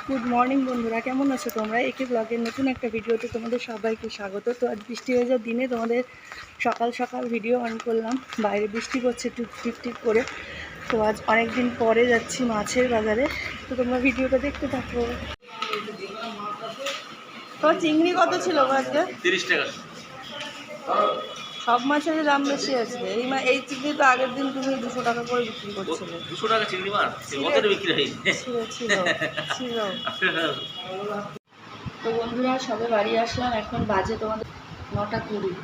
Good morning বন্ধুরা, কেমন আছো তোমরা? একে ব্লগের নতুন একটা ভিডিওতে তোমাদের সবাইকে স্বাগত। তো আজ বৃষ্টি হয়ে যাওয়ার দিনে তোমাদের সকাল সকাল ভিডিও অন করলাম। বাইরে বৃষ্টি পড়ছে টিপ টিপ করে। তো আজ অনেক দিন পরে যাচ্ছি মাছের বাজারে, তো তোমরা ভিডিওটা দেখতে থাকো। তো চিংড়ি কত ছিল আজকে? 30 টাকা। সব মাছের দাম বেশি আছে। এই চিংড়ি তো আগের দিন তুমি 200 টাকা করে বিক্রি করছিলে। 200 টাকা চিংড়ি মাছ ওদের বিক্রি হয়নি। ছিল। তো বন্ধুরা, সবে বাড়ি আসলাম, এখন বাজে তোমাদের 9:20।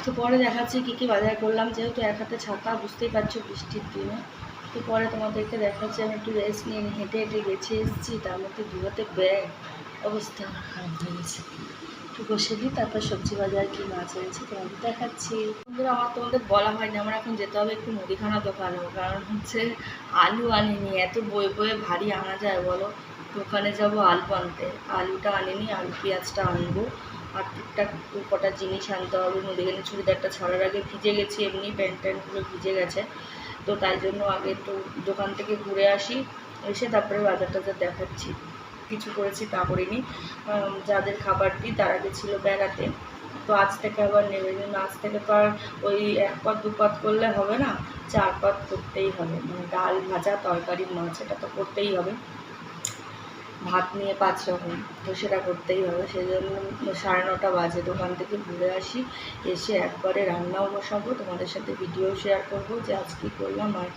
তো পরে দেখাচ্ছি কী কী বাজার করলাম, যেহেতু এক হাতে ছাতা, বুঝতেই পারছো বৃষ্টির দিনে। তো পরে তোমাদেরকে দেখাচ্ছি। আমি একটু রেস্ট নিয়ে হেঁটে হেঁটে গেছে এসেছি, তার মধ্যে দু হাতে ব্যাগ, অবস্থা খারাপ হয়ে গেছে। একটু বসে দিই, তারপর সবজি বাজার কি মাছ এনেছি তোমাদের দেখাচ্ছি। বন্ধুরা, আমার তোমাদের বলা হয়নি, আমার এখন যেতে হবে একটু মুদিখানা দোকানেও, কারণ হচ্ছে আলু আনিনি। এত বয়ে বয়ে ভারী আনা যায় বলো? দোকানে যাব আলু আনতে, আলুটা আনিনি, আলু পেঁয়াজটা আনবো, আর টুকটাক কটা জিনিস আনতে হবে। মুদিখানা চুড়িদারটা ছাড়ার আগে ভিজে গেছি, এমনি প্যান্ট ট্যান্টগুলো ভিজে গেছে। তো তাই জন্য আগে একটু দোকান থেকে ঘুরে আসি, এসে তারপরে বাজার টাজার দেখাচ্ছি। কিছু করেছি তা করিনি। যাদের খাবার দিই তারা গেছিলো বেড়াতে, তো আজ থেকে আবার নেবে। আজ থেকে তো আর ওই 1 পাত 2 পাত করলে হবে না, 4 পাত করতেই হবে। মানে ডাল, ভাজা, তরকারি, মাছ, এটা তো করতেই হবে। ভাত নিয়ে 5 রকম, তো সেটা করতেই হবে। সেই জন্য 9:30 বাজে দোকান থেকে ঘুরে আসি, এসে একবারে রান্নাও বসাবো, তোমাদের সাথে ভিডিও শেয়ার করব যে আজ কী করলাম। আর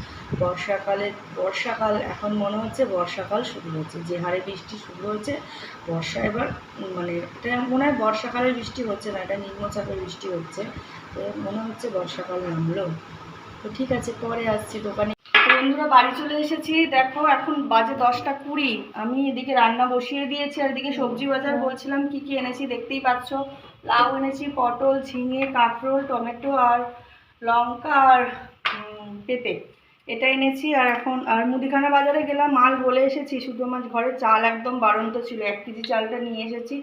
বর্ষাকাল এখন মনে হচ্ছে বর্ষাকাল শুরু হচ্ছে, যে হারে বৃষ্টি শুরু হয়েছে। বর্ষা এবার মানে এটা মনে হয় বর্ষাকালের বৃষ্টি হচ্ছে না, এটা নিম্নচাপের বৃষ্টি হচ্ছে। তো মনে হচ্ছে বর্ষাকাল নামলো। তো ঠিক আছে, পরে আসছি দোকানে। বন্ধুরা, বাড়ি চলে এসেছি। দেখো এখন বাজে 10:20। আমি এদিকে রান্না বসিয়ে দিয়েছি, আর এদিকে সবজি বাজার বলছিলাম কি কি এনেছি দেখতেই পাচ্ছ। লাউ এনেছি, পটল, ঝিঙে, কাঁকরোল, টমেটো, আর লঙ্কা, আর পেঁপে, এটা এনেছি। আর এখন মুদিখানা বাজারে গেলাম, মাল বলে এসেছি, শুধু আমার ঘরে চাল একদম বাড়ন্ত ছিল, 1 কেজি চালটা নিয়ে এসেছি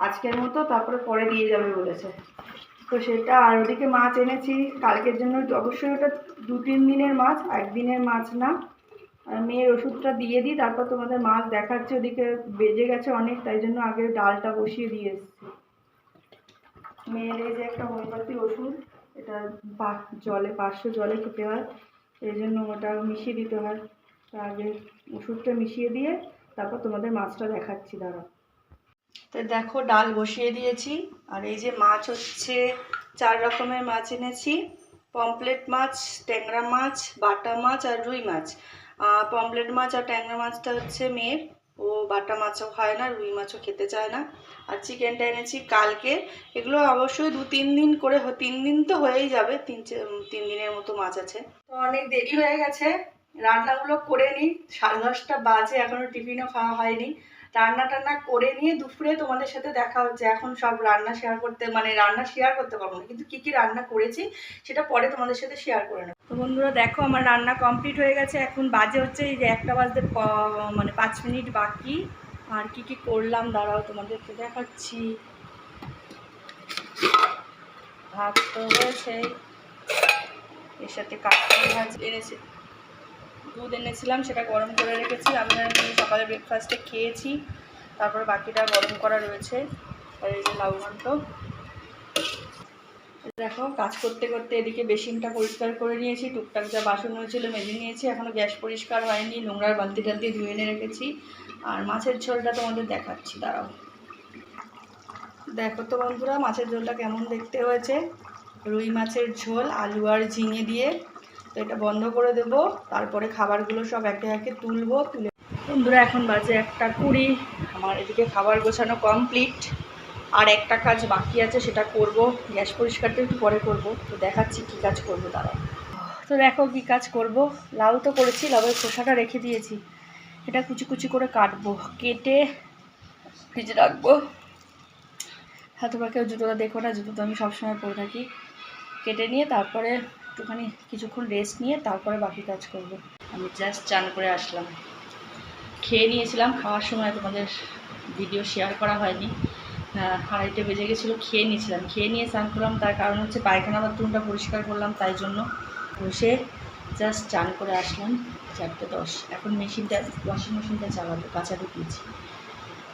আজকের মতো, তারপরে পরে দিয়ে যাবে বলেছে। তো সেটা, আর ওদিকে মাছ এনেছি কালকের জন্য, অবশ্যই ওটা 2-3 দিনের মাছ, একদিনের মাছ না। আর মেয়ের ওষুধটা দিয়ে দিই, তারপর তোমাদের মাছ দেখাচ্ছে। ওদিকে বেজে গেছে অনেক, তাই জন্য আগে ডালটা বসিয়ে দিয়ে এসেছি। মেয়ের এই যে একটা হোমিওপ্যাথি ওষুধ, এটা জলে 500 জলে খেতে হয়, এই জন্য ওটা মিশিয়ে দিতে হয়। তো আগে ওষুধটা মিশিয়ে দিয়ে তারপর তোমাদের মাছটা দেখাচ্ছি, দাঁড়াও। তো দেখো, ডাল বসিয়ে দিয়েছি। আর এই যে মাছ হচ্ছে 4 রকমের মাছ এনেছি। পমপ্লেট মাছ, ট্যাংরা মাছ, বাটা মাছ, আর রুই মাছ। পমপ্লেট মাছ আর ট্যাংরা মাছটা হচ্ছে মেয়ের, ও বাটা মাছও খায় না, রুই মাছও খেতে চায় না। আর চিকেনটা এনেছি কালকে। এগুলো অবশ্যই 2-3 দিন করে, 3 দিন তো হয়েই যাবে, 3 দিনের মতো মাছ আছে। তো অনেক দেরি হয়ে গেছে, রান্নাগুলো করে নিই। 10:30 বাজে, এখনও টিফিনও খাওয়া হয়নি। রান্না টান্না করে নিয়ে দুপুরে তোমাদের সাথে দেখা হচ্ছে। এখন সব রান্না শেয়ার করতে পারবো না, কিন্তু কী কী রান্না করেছি সেটা পরে তোমাদের সাথে শেয়ার করে নেবো। তো বন্ধুরা দেখো, আমার রান্না কমপ্লিট হয়ে গেছে। এখন বাজে হচ্ছে এই যে 1টা বাজতে মানে 5 মিনিট বাকি। আর কি কি করলাম দাঁড়াও তোমাদেরকে দেখাচ্ছি। ভাত তো হয়েছে, এর সাথে কাঁকড়ি ভাজি এনেছি, দুধ এনেছিলাম, সেটা গরম করে রেখেছি। আমি সকালে ব্রেকফাস্টে খেয়েছি, তারপর বাকিটা গরম করা রয়েছে। আর এই যে লাউ ঘন্ট। দেখো, কাজ করতে করতে এদিকে বেসিনটা পরিষ্কার করে নিয়েছি, টুকটাক যা বাসন হয়েছিল মেজে নিয়েছি, এখনও গ্যাস পরিষ্কার হয়নি, নোংরার বালতি টালতি ধুয়ে এনে রেখেছি। আর মাছের ঝোলটা তোমাদের দেখাচ্ছি, দাঁড়াও। দেখো তো বন্ধুরা, মাছের ঝোলটা কেমন দেখতে হয়েছে। রুই মাছের ঝোল আলু আর ঝিঙে দিয়ে। তো এটা বন্ধ করে দেবো, তারপরে খাবারগুলো সব একে একে তুলবো। বন্ধুরা, এখন বাজে 1:20। আমার এদিকে খাবার গোছানো কমপ্লিট, আর একটা কাজ বাকি আছে, সেটা করব। গ্যাস পরিষ্কারটা একটু পরে করব, তো দেখাচ্ছি কী কাজ করবো দাঁড়াও। তো দেখো কী কাজ করব। লাউ তো করেছি, লাউয়ের খোসাটা রেখে দিয়েছি, এটা কুচি কুচি করে কাটবো, কেটে ফ্রিজে রাখবো। হ্যাঁ, তোমরা কেউ জুতোটা দেখো না, জুতো তো আমি সবসময় পরে থাকি। কেটে নিয়ে তারপরে একটুখানি কিছুক্ষণ রেস্ট নিয়ে তারপরে বাকি কাজ করব। আমি জাস্ট চান করে আসলাম, খেয়ে নিয়েছিলাম। খাওয়ার সময় তোমাদের ভিডিও শেয়ার করা হয়নি, 2:30 বেজে গেছিলো, খেয়ে নিয়েছিলাম। খেয়ে নিয়ে স্নান করলাম, তার কারণ হচ্ছে পায়খানা বাথরুমটা পরিষ্কার করলাম, তাই জন্য বসে জাস্ট চান করে আসলাম। 4:10। এখন মেশিনটা, ওয়াশিং মেশিনটা চালাবো, কাঁচা ঢুকিয়েছি,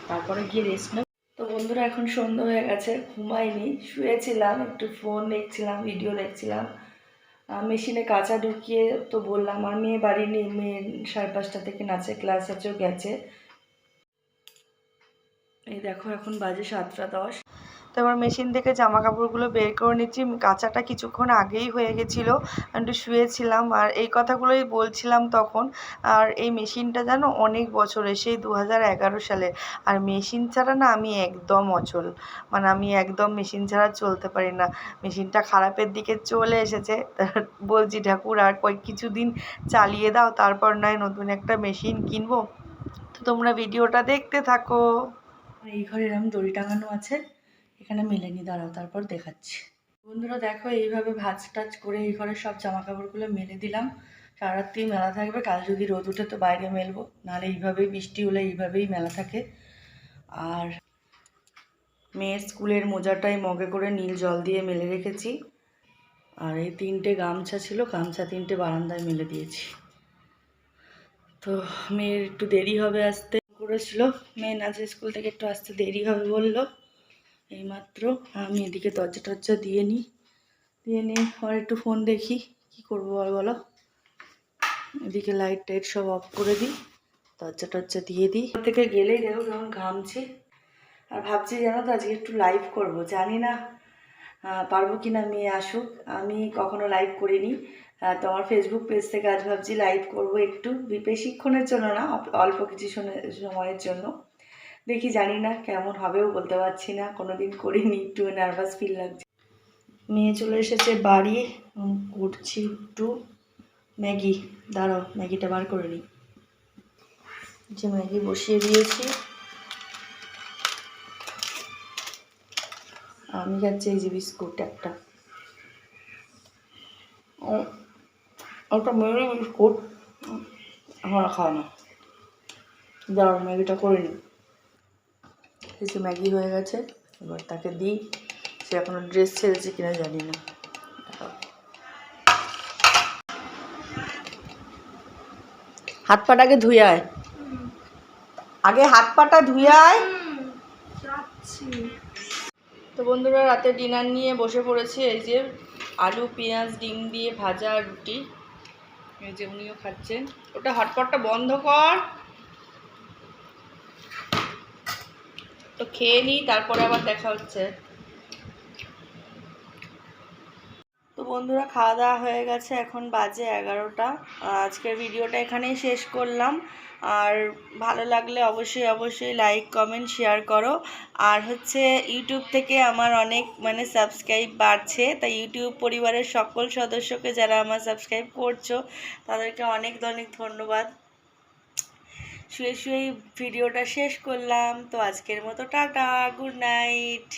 তারপরে গিয়ে রেস্ট নেব। তো বন্ধুরা এখন সন্ধ্যা হয়ে গেছে, ঘুমাইনি, শুয়েছিলাম, একটু ফোন দেখছিলাম, ভিডিও দেখছিলাম। মেশিনে কাঁচা ঢুকিয়ে তো বললাম, আর মেয়ে বাড়ি নেই, মেয়ে 5:30 থেকে নাচের ক্লাস আছেও গেছে। এই দেখো এখন বাজে 7:10। তো এবার মেশিন থেকে জামা কাপড়গুলো বের করে নিচ্ছি। কাঁচাটা কিছুক্ষণ আগেই হয়ে গেছিলো, একটু শুয়েছিলাম আর এই কথাগুলোই বলছিলাম তখন। আর এই মেশিনটা জানো অনেক বছরের, সেই 2011 সালে। আর মেশিন ছাড়া না আমি একদম অচল, মানে আমি একদম মেশিন ছাড়া চলতে পারি না। মেশিনটা খারাপের দিকে চলে এসেছে, বলছি ঠাকুর আর কিছুদিন চালিয়ে দাও, তারপর নয় নতুন একটা মেশিন কিনবো। তো তোমরা ভিডিওটা দেখতে থাকো। এই ঘরে এরকম দড়ি টাঙানো আছে, এখানে মেলেনি, দাঁড়াও তারপর দেখাচ্ছি। বন্ধুরা দেখো এইভাবে ভাঁজ টাজ করে এই ঘরের সব জামা কাপড়গুলো মেলে দিলাম। সারা রাত্রি মেলা থাকবে, কাল যদি রোদ উঠে তো বাইরে মেলবো, নাহলে এইভাবেই বৃষ্টি হলে এইভাবেই মেলা থাকে। আর মেয়ের স্কুলের মোজাটাই মগে করে নীল জল দিয়ে মেলে রেখেছি। আর এই 3টে গামছা ছিল, গামছা 3টে বারান্দায় মেলে দিয়েছি। তো মেয়ের একটু দেরি হবে আসতে করেছিল, মেয়ে নাচের স্কুল থেকে একটু আসতে দেরি হবে বললো এইমাত্র। আমি এদিকে দরজা টরজা দিয়ে নিয়ে আর একটু ফোন দেখি, কি করবো আর বলো। এদিকে লাইট টাইট সব অফ করে দিই, দরজা টরজা দিয়ে দিই। থেকে গেলেই দেখো কেমন ঘামছি। আর ভাবছি জানো তো আজকে একটু লাইভ করব, জানি না পারবো কি না, মেয়ে আসুক। আমি কখনো লাইভ করিনি, তো আমার ফেসবুক পেজ থেকে আজ ভাবছি লাইভ করব, একটু বেশিক্ষণের জন্য না, অল্প কিছু সময়ের জন্য। দেখি, জানি না কেমন হবেও বলতে পারছি না, কোনোদিন করিনি, একটু নার্ভাস ফিল লাগছে। মেয়ে চলে এসেছে বাড়ি, করছি একটু ম্যাগি, দাঁড়াও ম্যাগিটা বার করে নিই। যে ম্যাগি বসিয়ে দিয়েছি, আমি খাচ্ছি এই যে বিস্কুট একটা, ওটা মেয়ের বিস্কুট, আমরা খাওয়া না। দাঁড়াও ম্যাগিটা করে নিই। এই যে ম্যাগি হয়ে গেছে, এবার তাকে দিই। সে এখনো ড্রেস ছেড়েছে কিনা জানি না। হাত পাটাকে ধুয়ে আয়, আগে হাত পাটা ধুয়ে আয়। তো বন্ধুরা রাতে ডিনার নিয়ে বসে পড়েছি। এই যে আলু পেঁয়াজ ডিম দিয়ে ভাজা রুটি, এই যে উনিও খাচ্ছেন। ওটা হটপটটা বন্ধ কর, তো খেয়ে নিই, তারপরে আবার দেখা হচ্ছে। তো বন্ধুরা খাওয়া দাওয়া হয়ে গেছে, এখন বাজে 11টা। আজকের ভিডিওটা এখানেই শেষ করলাম। আর ভালো লাগলে অবশ্যই লাইক কমেন্ট শেয়ার করো। আর হচ্ছে ইউটিউব থেকে আমার অনেক সাবস্ক্রাইব বাড়ছে, তাই ইউটিউব পরিবারের সকল সদস্যকে যারা আমার সাবস্ক্রাইব করছো তাদেরকে অনেক ধন্যবাদ। শুয়ে ভিডিওটা শেষ করলাম। তো আজকের মতো টাটা, গুড নাইট।